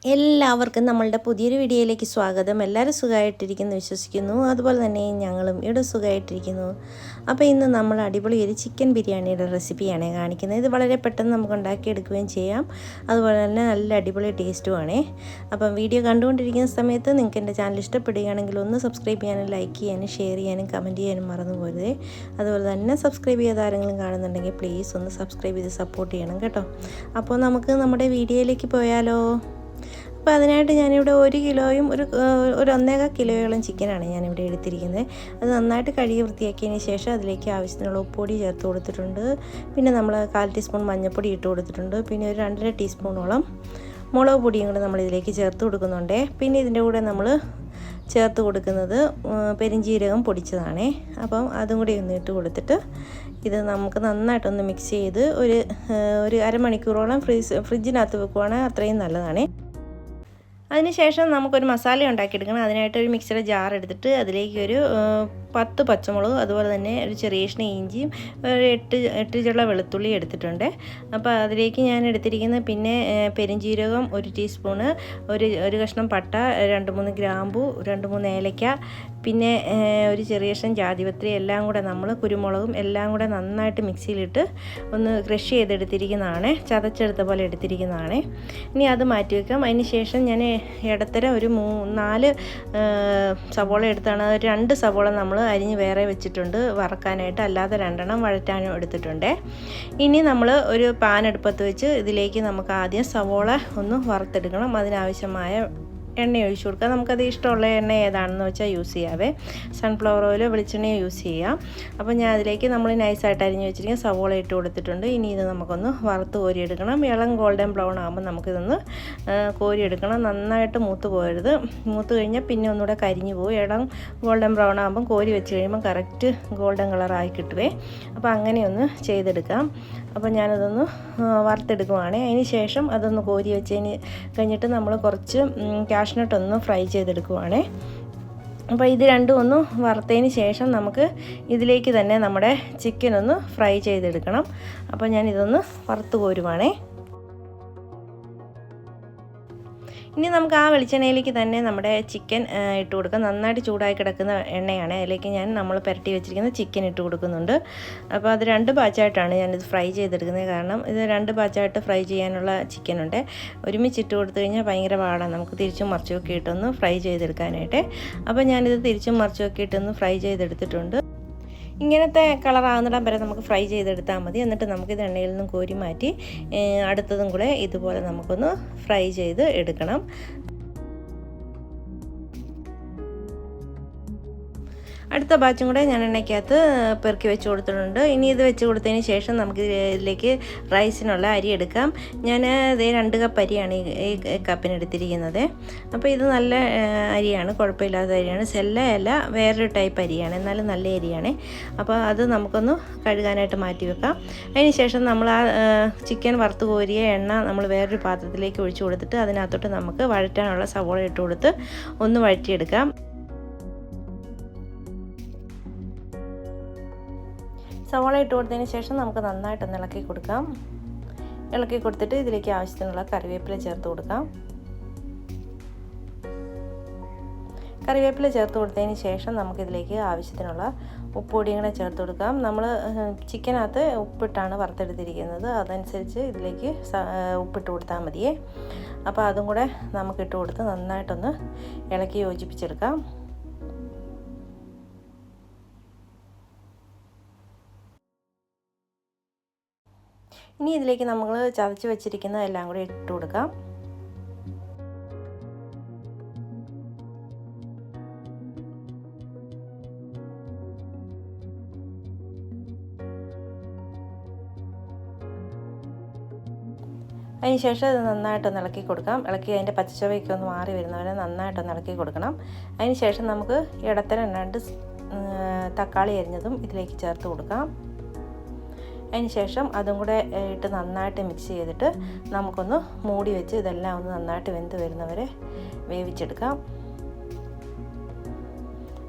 എല്ലാവർക്കും നമ്മളുടെ പുതിയൊരു വീഡിയോയിലേക്ക് സ്വാഗതം. എല്ലാവരും സുഖമായിട്ടിരിക്കുന്നു വിശ്വസിക്കുന്നു. അതുപോലെ തന്നെ ഞങ്ങളും ഇവിടെ സുഖമായിട്ടിരിക്കുന്നു. അപ്പോൾ ഇന്ന് നമ്മൾ അടിപൊളി ഒരു ചിക്കൻ ബിരിയാണിയുടെ റെസിപ്പിയാണ് കാണിക്കുന്നത്. ഇത് വളരെ പെട്ടെന്ന് നമുക്ക് ഉണ്ടാക്കിയെടുക്കുകയും ചെയ്യാം. അതുപോലെ തന്നെ നല്ല അടിപൊളി ടേസ്റ്റുമാണ്. അപ്പം വീഡിയോ കണ്ടുകൊണ്ടിരിക്കുന്ന സമയത്ത് നിങ്ങൾക്ക് എൻ്റെ ചാനൽ ഇഷ്ടപ്പെടുകയാണെങ്കിൽ ഒന്ന് സബ്സ്ക്രൈബ് ചെയ്യാനും ലൈക്ക് ചെയ്യാനും ഷെയർ ചെയ്യാനും കമൻറ്റ് ചെയ്യാനും മറന്നു പോരുതേ. അതുപോലെ തന്നെ സബ്സ്ക്രൈബ് ചെയ്ത ആരെങ്കിലും കാണുന്നുണ്ടെങ്കിൽ പ്ലീസ് ഒന്ന് സബ്സ്ക്രൈബ് ചെയ്ത് സപ്പോർട്ട് ചെയ്യണം കേട്ടോ. അപ്പോൾ നമുക്ക് നമ്മുടെ വീഡിയോയിലേക്ക് പോയാലോ. അപ്പോൾ അതിനായിട്ട് ഞാനിവിടെ 1 കിലോയും ഒരു 1.25 കിലോയോളം ചിക്കനാണ് ഞാനിവിടെ എടുത്തിരിക്കുന്നത്. അത് നന്നായിട്ട് കഴുകി വൃത്തിയാക്കിയതിന് ശേഷം അതിലേക്ക് ആവശ്യത്തിനുള്ള ഉപ്പുപൊടി ചേർത്ത് കൊടുത്തിട്ടുണ്ട്. പിന്നെ നമ്മൾ 1/4 ടീസ്പൂൺ മഞ്ഞൾപ്പൊടി ഇട്ട് കൊടുത്തിട്ടുണ്ട്. പിന്നെ ഒരു 2.5 ടീസ്പൂണോളം മുളക് പൊടിയും കൂടെ നമ്മളിതിലേക്ക് ചേർത്ത് കൊടുക്കുന്നുണ്ട്. പിന്നെ ഇതിൻ്റെ കൂടെ നമ്മൾ ചേർത്ത് കൊടുക്കുന്നത് പെരിഞ്ജീരകം പൊടിച്ചതാണേ. അപ്പം അതും കൂടി ഒന്ന് ഇട്ട് കൊടുത്തിട്ട് ഇത് നമുക്ക് നന്നായിട്ടൊന്ന് മിക്സ് ചെയ്ത് ഒരു അരമണിക്കൂറോളം ഫ്രിഡ്ജിനകത്ത് വെക്കുവാണെങ്കിൽ അത്രയും നല്ലതാണേ. അതിനുശേഷം നമുക്കൊരു മസാല ഉണ്ടാക്കിയെടുക്കണം. അതിനായിട്ട് ഒരു മിക്സിയുടെ ജാർ എടുത്തിട്ട് അതിലേക്ക് ഒരു 10 പച്ചമുളക്, അതുപോലെ തന്നെ ഒരു ചെറിയ കഷ്ണം ഇഞ്ചിയും ഒരു 8 ചുള വെളുത്തുള്ളി എടുത്തിട്ടുണ്ട്. അപ്പോൾ അതിലേക്ക് ഞാൻ എടുത്തിരിക്കുന്നത് പിന്നെ പെരിഞ്ജീരകം 1 ടീസ്പൂണ്, ഒരു കഷ്ണം പട്ട, 2-3 ഗ്രാമ്പു, 2-3 ഏലക്ക, പിന്നെ ഒരു ചെറിയ കഷ്ണം ജാതിപത്രി, എല്ലാം കൂടെ നമ്മൾ കുരുമുളകും എല്ലാം കൂടെ നന്നായിട്ട് മിക്സിയിലിട്ട് ഒന്ന് ക്രഷ് ചെയ്തെടുത്തിരിക്കുന്നതാണ്, ചതച്ചെടുത്ത പോലെ എടുത്തിരിക്കുന്നതാണ്. ഇനി അത് മാറ്റി വെക്കാം. അതിന് ശേഷം ഞാൻ ഇടത്തരം ഒരു 4 സവോള എടുത്താണ്. 2 സവോള നമ്മൾ അരിഞ്ഞ് വേറെ വെച്ചിട്ടുണ്ട് വറക്കാനായിട്ട്, അല്ലാതെ 2 വഴറ്റാനും എടുത്തിട്ടുണ്ട്. ഇനി നമ്മൾ ഒരു പാൻ അടുപ്പത്ത് വെച്ച് ഇതിലേക്ക് നമുക്ക് ആദ്യം സവോള ഒന്ന് വറുത്തെടുക്കണം. അതിനാവശ്യമായ എണ്ണ ഒഴിച്ചു കൊടുക്കുക. നമുക്കത് ഇഷ്ടമുള്ള എണ്ണ ഏതാണെന്ന് വെച്ചാൽ യൂസ് ചെയ്യാവേ. സൺഫ്ലവർ ഓയിലോ വെളിച്ചെണ്ണയോ യൂസ് ചെയ്യാം. അപ്പോൾ ഞാൻ അതിലേക്ക് നമ്മൾ നൈസായിട്ട് അരിഞ്ഞ് വെച്ചിരിക്കുന്ന സവോള ഇട്ട് കൊടുത്തിട്ടുണ്ട്. ഇനി ഇത് നമുക്കൊന്ന് വറുത്ത് കോരിയെടുക്കണം. ഇളം ഗോൾഡൻ ബ്രൗൺ ആകുമ്പോൾ നമുക്കിതൊന്ന് കോരിയെടുക്കണം. നന്നായിട്ട് മൂത്ത് പോകരുത്. മൂത്ത് കഴിഞ്ഞാൽ പിന്നെ ഒന്നുകൂടെ കരിഞ്ഞു പോകും. ഇളം ഗോൾഡൻ ബ്രൗൺ ആകുമ്പം കോരി വെച്ച് കഴിയുമ്പോൾ കറക്റ്റ് ഗോൾഡൻ കളറായി കിട്ടുവേ. അപ്പോൾ അങ്ങനെയൊന്ന് ചെയ്തെടുക്കാം. അപ്പോൾ ഞാനതൊന്ന് വറുത്തെടുക്കുവാണ്. അതിന് ശേഷം അതൊന്ന് കോരി വെച്ചതിന് കഴിഞ്ഞിട്ട് നമ്മൾ കുറച്ച് കാഷ്നട്ട് ഒന്ന് ഫ്രൈ ചെയ്തെടുക്കുവാണ്. അപ്പോൾ ഇത് രണ്ടും ഒന്ന് വറുത്തതിന് ശേഷം നമുക്ക് ഇതിലേക്ക് തന്നെ നമ്മുടെ ചിക്കൻ ഒന്ന് ഫ്രൈ ചെയ്തെടുക്കണം. അപ്പോൾ ഞാനിതൊന്ന് വറുത്ത് കോരുവാണേ. ഇനി നമുക്ക് ആ വെളിച്ചെണ്ണയിലേക്ക് തന്നെ നമ്മുടെ ചിക്കൻ ഇട്ട് കൊടുക്കാം. നന്നായിട്ട് ചൂടായി കിടക്കുന്ന എണ്ണയാണ്. അതിലേക്ക് നമ്മൾ പുരട്ടി വെച്ചിരിക്കുന്ന ചിക്കൻ ഇട്ട് കൊടുക്കുന്നുണ്ട്. അപ്പോൾ അത് 2 ബാച്ചായിട്ടാണ് ഞാനിത് ഫ്രൈ ചെയ്തെടുക്കുന്നത്. കാരണം ഇത് 2 ബാച്ചായിട്ട് ഫ്രൈ ചെയ്യാനുള്ള ചിക്കനുണ്ട്. ഒരുമിച്ച് ഇട്ട് കൊടുത്തു കഴിഞ്ഞാൽ ഭയങ്കര പാടാണ് നമുക്ക് തിരിച്ചും മറിച്ചുമൊക്കെ ഇട്ടൊന്ന് ഫ്രൈ ചെയ്തെടുക്കാനായിട്ട്. അപ്പോൾ ഞാനിത് തിരിച്ചും മറിച്ചുമൊക്കെ ഇട്ടൊന്ന് ഫ്രൈ ചെയ്തെടുത്തിട്ടുണ്ട്. ഇങ്ങനത്തെ കളറാകുന്നിടം വരെ നമുക്ക് ഫ്രൈ ചെയ്തെടുത്താൽ മതി. എന്നിട്ട് നമുക്കിത് എണ്ണയിൽ നിന്നും കോരി മാറ്റി അടുത്തതും കൂടെ ഇതുപോലെ നമുക്കൊന്ന് ഫ്രൈ ചെയ്ത് എടുക്കണം. അടുത്ത ബാച്ചും കൂടെ ഞാൻ എണ്ണയ്ക്കകത്ത് പെറുക്കി വെച്ച് കൊടുത്തിട്ടുണ്ട്. ഇനി ഇത് വെച്ച് കൊടുത്തതിന് ശേഷം നമുക്ക് ഇതിലേക്ക് റൈസിനുള്ള അരി എടുക്കാം. ഞാൻ 2 കപ്പ് അരിയാണ് ഈ കപ്പിന് എടുത്തിരിക്കുന്നത്. അപ്പോൾ ഇത് നല്ല അരിയാണ്, കുഴപ്പമില്ലാത്ത അരിയാണ്. സെല്ലയല്ല, വേറൊരു ടൈപ്പ് അരിയാണ്, എന്നാലും നല്ല അരിയാണ്. അപ്പോൾ അത് നമുക്കൊന്ന് കഴുകാനായിട്ട് മാറ്റി വെക്കാം. അതിന് ശേഷം നമ്മൾ ആ ചിക്കൻ വറുത്ത് കോരിയ എണ്ണ നമ്മൾ വേറൊരു പാത്രത്തിലേക്ക് ഒഴിച്ചു കൊടുത്തിട്ട് അതിനകത്തോട്ട് നമുക്ക് വഴറ്റാനുള്ള സവോള ഇട്ട് കൊടുത്ത് ഒന്ന് വഴറ്റിയെടുക്കാം. സവാള ഇട്ട് കൊടുത്തതിന് ശേഷം നമുക്ക് നന്നായിട്ടൊന്ന് ഇളക്കി കൊടുക്കാം. ഇളക്കി കൊടുത്തിട്ട് ഇതിലേക്ക് ആവശ്യത്തിനുള്ള കറിവേപ്പില ചേർത്ത് കൊടുക്കാം. കറിവേപ്പില ചേർത്ത് കൊടുത്തതിന് ശേഷം നമുക്കിതിലേക്ക് ആവശ്യത്തിനുള്ള ഉപ്പുപൊടിയും കൂടെ ചേർത്ത് കൊടുക്കാം. നമ്മൾ ചിക്കനകത്ത് ഉപ്പിട്ടാണ് വറുത്തെടുത്തിരിക്കുന്നത്. അതനുസരിച്ച് ഇതിലേക്ക് ഉപ്പിട്ട് കൊടുത്താൽ മതിയേ. അപ്പോൾ അതും കൂടെ നമുക്കിട്ട് കൊടുത്ത് നന്നായിട്ടൊന്ന് ഇളക്കി യോജിപ്പിച്ചെടുക്കാം. ഇനി ഇതിലേക്ക് നമ്മൾ ചതച്ച് വെച്ചിരിക്കുന്ന എല്ലാം കൂടി ഇട്ട് കൊടുക്കാം. അതിനുശേഷം ഇത് നന്നായിട്ടൊന്ന് ഇളക്കി കൊടുക്കാം. ഇളക്കി അതിൻ്റെ പച്ചച്ചൊവയൊക്കെ ഒന്ന് മാറി വരുന്നവരെ നന്നായിട്ടൊന്ന് ഇളക്കി കൊടുക്കണം. അതിന് ശേഷം നമുക്ക് ഇടത്തരം 2 തക്കാളി അരിഞ്ഞതും ഇതിലേക്ക് ചേർത്ത് കൊടുക്കാം. അതിന് ശേഷം അതും കൂടെ ഇട്ട് നന്നായിട്ട് മിക്സ് ചെയ്തിട്ട് നമുക്കൊന്ന് മൂടി വെച്ച് ഇതെല്ലാം ഒന്ന് നന്നായിട്ട് വെന്ത് വരുന്നവരെ വേവിച്ചെടുക്കാം.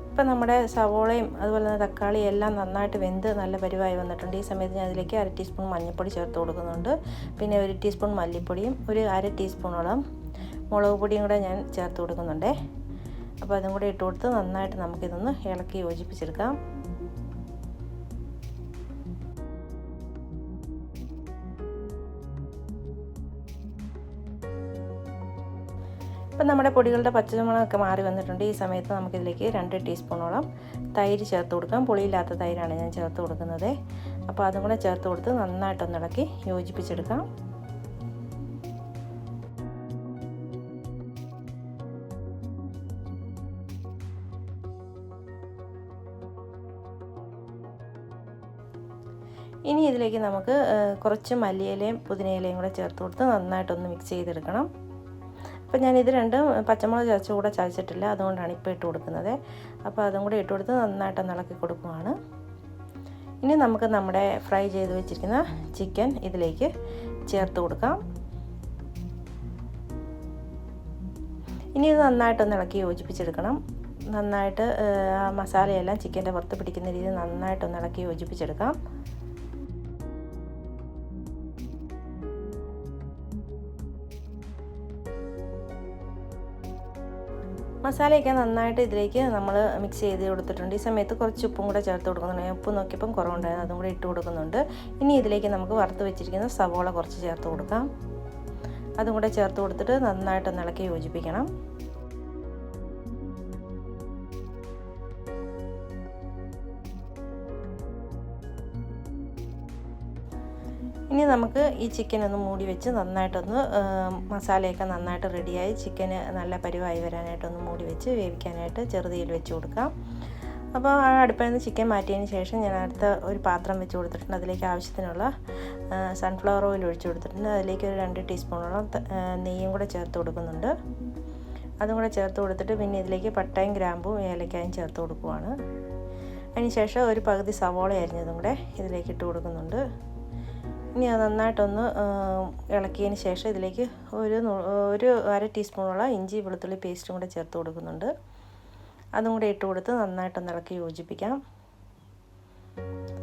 ഇപ്പം നമ്മുടെ സവോളയും അതുപോലെ തന്നെ തക്കാളിയും എല്ലാം നന്നായിട്ട് വെന്ത് നല്ല പരിവായി വന്നിട്ടുണ്ട്. ഈ സമയത്ത് ഞാൻ അതിലേക്ക് 1/2 ടീസ്പൂൺ മഞ്ഞൾപ്പൊടി ചേർത്ത് കൊടുക്കുന്നുണ്ട്. പിന്നെ 1 ടീസ്പൂൺ മല്ലിപ്പൊടിയും 1/2 ടീസ്പൂണോളം മുളക് പൊടിയും കൂടെ ഞാൻ ചേർത്ത് കൊടുക്കുന്നുണ്ട്. അപ്പോൾ അതും കൂടെ ഇട്ട് കൊടുത്ത് നന്നായിട്ട് നമുക്കിതൊന്ന് ഇളക്കി യോജിപ്പിച്ചെടുക്കാം. ഇപ്പം നമ്മുടെ പൊടികളുടെ പച്ചമണമൊക്കെ മാറി വന്നിട്ടുണ്ട്. ഈ സമയത്ത് നമുക്കിതിലേക്ക് 2 ടീസ്പൂണോളം തൈര് ചേർത്ത് കൊടുക്കാം. പുളിയില്ലാത്ത തൈരാണ് ഞാൻ ചേർത്ത് കൊടുക്കുന്നത്. അപ്പോൾ അതും കൂടെ ചേർത്ത് കൊടുത്ത് നന്നായിട്ടൊന്ന് ഇളക്കി യോജിപ്പിച്ചെടുക്കാം. ഇനി ഇതിലേക്ക് നമുക്ക് കുറച്ച് മല്ലിയിലയും പുതിനയിലയും കൂടെ ചേർത്ത് കൊടുത്ത് നന്നായിട്ടൊന്ന് മിക്സ് ചെയ്തെടുക്കണം. അപ്പോൾ ഞാനിത് രണ്ടും പച്ചമുളക് കൂടെ ചതച്ചിട്ടില്ല, അതുകൊണ്ടാണ് ഇപ്പോൾ ഇട്ട് കൊടുക്കുന്നത്. അപ്പോൾ അതും കൂടെ ഇട്ട് കൊടുത്ത് നന്നായിട്ടൊന്ന് ഇളക്കി കൊടുക്കുകയാണ്. ഇനി നമുക്ക് നമ്മുടെ ഫ്രൈ ചെയ്ത് വെച്ചിരിക്കുന്ന ചിക്കൻ ഇതിലേക്ക് ചേർത്ത് കൊടുക്കാം. ഇനി ഇത് നന്നായിട്ടൊന്ന് ഇളക്കി യോജിപ്പിച്ചെടുക്കണം. നന്നായിട്ട് മസാലയെല്ലാം ചിക്കൻ്റെ പുറത്ത് പിടിക്കുന്ന രീതിയിൽ നന്നായിട്ടൊന്ന് ഇളക്കി യോജിപ്പിച്ചെടുക്കാം. മസാലയൊക്കെ നന്നായിട്ട് ഇതിലേക്ക് നമ്മൾ മിക്സ് ചെയ്ത് കൊടുത്തിട്ടുണ്ട്. ഈ സമയത്ത് കുറച്ച് ഉപ്പും കൂടെ ചേർത്ത് കൊടുക്കുന്നുണ്ട്. ഉപ്പ് നോക്കിയപ്പം കുറവുണ്ടായിരുന്നു, അതും കൂടെ ഇട്ട് കൊടുക്കുന്നുണ്ട്. ഇനി ഇതിലേക്ക് നമുക്ക് വറുത്ത് വെച്ചിരിക്കുന്ന സവോള കുറച്ച് ചേർത്ത് കൊടുക്കാം. അതും കൂടെ ചേർത്ത് കൊടുത്തിട്ട് നന്നായിട്ടൊന്ന് ഇളക്കി യോജിപ്പിക്കണം. ഇനി നമുക്ക് ഈ ചിക്കൻ ഒന്ന് മൂടി വെച്ച് നന്നായിട്ടൊന്ന് മസാലയൊക്കെ നന്നായിട്ട് റെഡിയായി ചിക്കന് നല്ല പരുവായി വരാനായിട്ടൊന്ന് മൂടി വെച്ച് വേവിക്കാനായിട്ട് ചെറുതീയിൽ വെച്ച് കൊടുക്കാം. അപ്പോൾ ആ അടുപ്പിൽ നിന്ന് ചിക്കൻ മാറ്റിയതിന് ശേഷം ഞാൻ അടുത്ത ഒരു പാത്രം വെച്ച് കൊടുത്തിട്ടുണ്ട്. അതിലേക്ക് ആവശ്യത്തിനുള്ള സൺഫ്ലവർ ഓയിൽ ഒഴിച്ച് കൊടുത്തിട്ടുണ്ട്. അതിലേക്ക് ഒരു 2 ടീസ്പൂണോളം നെയ്യും കൂടെ ചേർത്ത് കൊടുക്കുന്നുണ്ട്. അതും കൂടെ ചേർത്ത് കൊടുത്തിട്ട് പിന്നെ ഇതിലേക്ക് പട്ടയും ഗ്രാമ്പും ഏലക്കായും ചേർത്ത് കൊടുക്കുവാണ്. അതിന് ശേഷം ഒരു പകുതി സവോള അരിഞ്ഞതും കൂടെ ഇതിലേക്ക് ഇട്ട് കൊടുക്കുന്നുണ്ട്. ഇനി അത് നന്നായിട്ടൊന്ന് ഇളക്കിയതിന് ശേഷം ഇതിലേക്ക് ഒരു 1/2 ടീസ്പൂണോളം ഇഞ്ചി വെളുത്തുള്ളി പേസ്റ്റും കൂടെ ചേർത്ത് കൊടുക്കുന്നുണ്ട്. അതും കൂടെ ഇട്ട് കൊടുത്ത് നന്നായിട്ടൊന്ന് ഇളക്കി യോജിപ്പിക്കാം.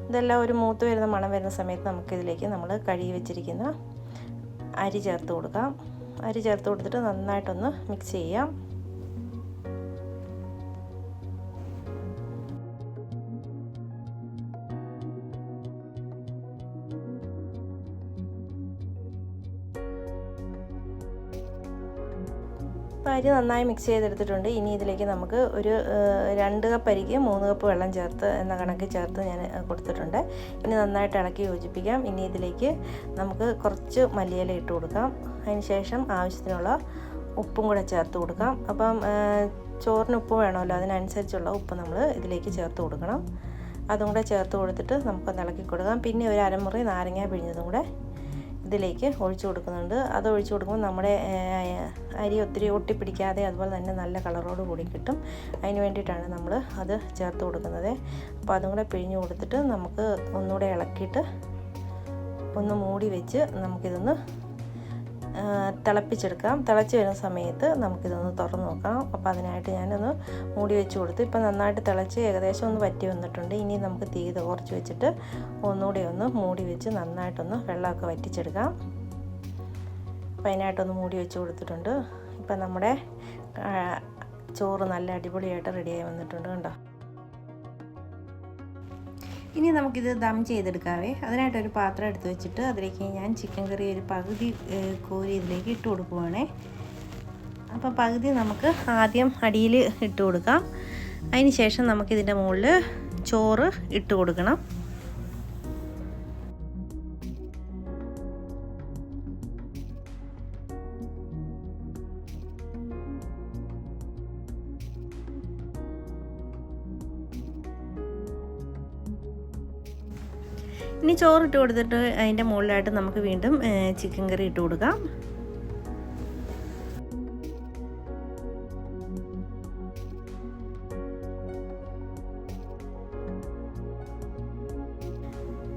ഇതെല്ലാം ഒരു മൂത്ത് വരുന്ന മണം വരുന്ന സമയത്ത് നമുക്കിതിലേക്ക് നമ്മൾ കഴുകി വെച്ചിരിക്കുന്ന അരി ചേർത്ത് കൊടുക്കാം. അരി ചേർത്ത് കൊടുത്തിട്ട് നന്നായിട്ടൊന്ന് മിക്സ് ചെയ്യാം. അരി നന്നായി മിക്സ് ചെയ്തെടുത്തിട്ടുണ്ട്. ഇനി ഇതിലേക്ക് നമുക്ക് ഒരു 2 കപ്പ് അരിക്ക് 3 കപ്പ് വെള്ളം ചേർത്ത് എന്ന കണക്കിൽ ചേർത്ത് ഞാൻ കൊടുത്തിട്ടുണ്ട്. ഇനി നന്നായിട്ട് ഇളക്കി യോജിപ്പിക്കാം. ഇനി ഇതിലേക്ക് നമുക്ക് കുറച്ച് മല്ലിയില ഇട്ട് കൊടുക്കാം. അതിന് ശേഷം ആവശ്യത്തിനുള്ള ഉപ്പും കൂടെ ചേർത്ത് കൊടുക്കാം. അപ്പം ചോറിന് ഉപ്പ് വേണമല്ലോ, അതിനനുസരിച്ചുള്ള ഉപ്പ് നമ്മൾ ഇതിലേക്ക് ചേർത്ത് കൊടുക്കണം. അതും കൂടെ ചേർത്ത് കൊടുത്തിട്ട് നമുക്കൊന്ന് ഇളക്കി കൊടുക്കാം. പിന്നെ ഒരു അരമുറി നാരങ്ങ പിഴിഞ്ഞതും കൂടെ ഇതിലേക്ക് ഒഴിച്ചു കൊടുക്കുന്നുണ്ട്. അത് ഒഴിച്ചു കൊടുക്കുമ്പോൾ നമ്മുടെ അരി ഒത്തിരി ഒട്ടിപ്പിടിക്കാതെ അതുപോലെ തന്നെ നല്ല കളറോട് കൂടി കിട്ടും. അതിന് വേണ്ടിയിട്ടാണ് നമ്മൾ അത് ചേർത്ത് കൊടുക്കുന്നത്. അപ്പോൾ അതും കൂടെ പിഴിഞ്ഞ് കൊടുത്തിട്ട് നമുക്ക് ഒന്നുകൂടെ ഇളക്കിയിട്ട് ഒന്ന് മൂടി വെച്ച് നമുക്കിതൊന്ന് തിളപ്പിച്ചെടുക്കാം. തിളച്ച് വരുന്ന സമയത്ത് നമുക്കിതൊന്ന് തുറന്ന് നോക്കാം. അപ്പോൾ അതിനായിട്ട് ഞാനൊന്ന് മൂടി വെച്ച് കൊടുത്തു. ഇപ്പം നന്നായിട്ട് തിളച്ച് ഏകദേശം ഒന്ന് വറ്റി വന്നിട്ടുണ്ട്. ഇനി നമുക്ക് തീ കുറച്ച് വെച്ചിട്ട് ഒന്നുകൂടി ഒന്ന് മൂടി വെച്ച് നന്നായിട്ടൊന്ന് വെള്ളമൊക്കെ വറ്റിച്ചെടുക്കാം. അപ്പോൾ അതിനായിട്ടൊന്ന് മൂടി വെച്ച് കൊടുത്തിട്ടുണ്ട്. ഇപ്പം നമ്മുടെ ചോറ് നല്ല അടിപൊളിയായിട്ട് റെഡിയായി വന്നിട്ടുണ്ട് കണ്ടോ. ഇനി നമുക്കിത് ദം ചെയ്തെടുക്കാവേ. അതിനായിട്ടൊരു പാത്രം എടുത്ത് വെച്ചിട്ട് അതിലേക്ക് ഞാൻ ചിക്കൻ കറി ഒരു പകുതി കോരി ഇതിലേക്ക് ഇട്ട് കൊടുക്കുവാണേ. അപ്പോൾ പകുതി നമുക്ക് ആദ്യം അടിയിൽ ഇട്ട് കൊടുക്കാം. അതിന് ശേഷം നമുക്കിതിൻ്റെ മുകളിൽ ചോറ് ഇട്ട് കൊടുക്കണം. ഇനി ചോറിട്ട് കൊടുത്തിട്ട് അതിൻ്റെ മുകളിലായിട്ട് നമുക്ക് വീണ്ടും ചിക്കൻ കറി ഇട്ട് കൊടുക്കാം.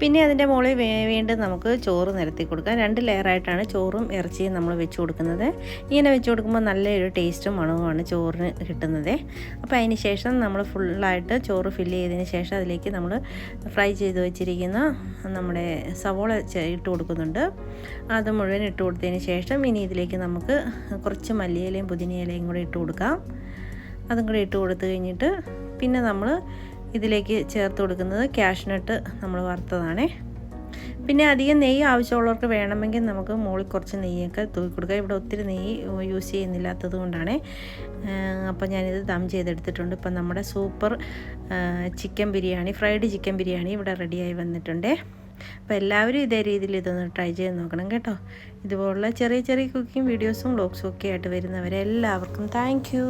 പിന്നെ അതിൻ്റെ മുകളിൽ വീണ്ടും നമുക്ക് ചോറ് നിരത്തി കൊടുക്കാം. 2 ലെയറായിട്ടാണ് ചോറും ഇറച്ചിയും നമ്മൾ വെച്ച് കൊടുക്കുന്നത്. ഇങ്ങനെ വെച്ച് കൊടുക്കുമ്പോൾ നല്ലൊരു ടേസ്റ്റും മണവുമാണ് ചോറിന് കിട്ടുന്നത്. അപ്പോൾ അതിന് ശേഷം നമ്മൾ ഫുള്ളായിട്ട് ചോറ് ഫില്ല് ചെയ്തതിന് ശേഷം അതിലേക്ക് നമ്മൾ ഫ്രൈ ചെയ്ത് വെച്ചിരിക്കുന്ന നമ്മുടെ സവോള ഇട്ട് കൊടുക്കുന്നുണ്ട്. അത് മുഴുവൻ ഇട്ട് കൊടുത്തതിന് ശേഷം ഇനി ഇതിലേക്ക് നമുക്ക് കുറച്ച് മല്ലിയിലയും പുതിനയിലയും കൂടി ഇട്ട് കൊടുക്കാം. അതും കൂടി ഇട്ട് കൊടുത്തു കഴിഞ്ഞിട്ട് പിന്നെ നമ്മൾ ഇതിലേക്ക് ചേർത്ത് കൊടുക്കുന്നത് കാഷ്നട്ട് നമ്മൾ വറുത്തതാണേ. പിന്നെ അധികം നെയ്യ് ആവശ്യമുള്ളവർക്ക് വേണമെങ്കിൽ നമുക്ക് മുകളിൽ കുറച്ച് നെയ്യൊക്കെ തൂക്കി കൊടുക്കുക. ഇവിടെ ഒത്തിരി നെയ്യ് യൂസ് ചെയ്യുന്നില്ലാത്തത് കൊണ്ടാണ്. അപ്പോൾ ഞാനിത് ദം ചെയ്തെടുത്തിട്ടുണ്ട്. ഇപ്പം നമ്മുടെ super chicken biryani, fried chicken biryani ഇവിടെ റെഡിയായി വന്നിട്ടുണ്ട്. അപ്പോൾ എല്ലാവരും ഇതേ രീതിയിൽ ഇതൊന്ന് ട്രൈ ചെയ്ത് നോക്കണം കേട്ടോ. ഇതുപോലുള്ള ചെറിയ ചെറിയ കുക്കിംഗ് വീഡിയോസും വ്ളോഗ്സും ഒക്കെ ആയിട്ട് വരുന്നവരെല്ലാവർക്കും താങ്ക് യു.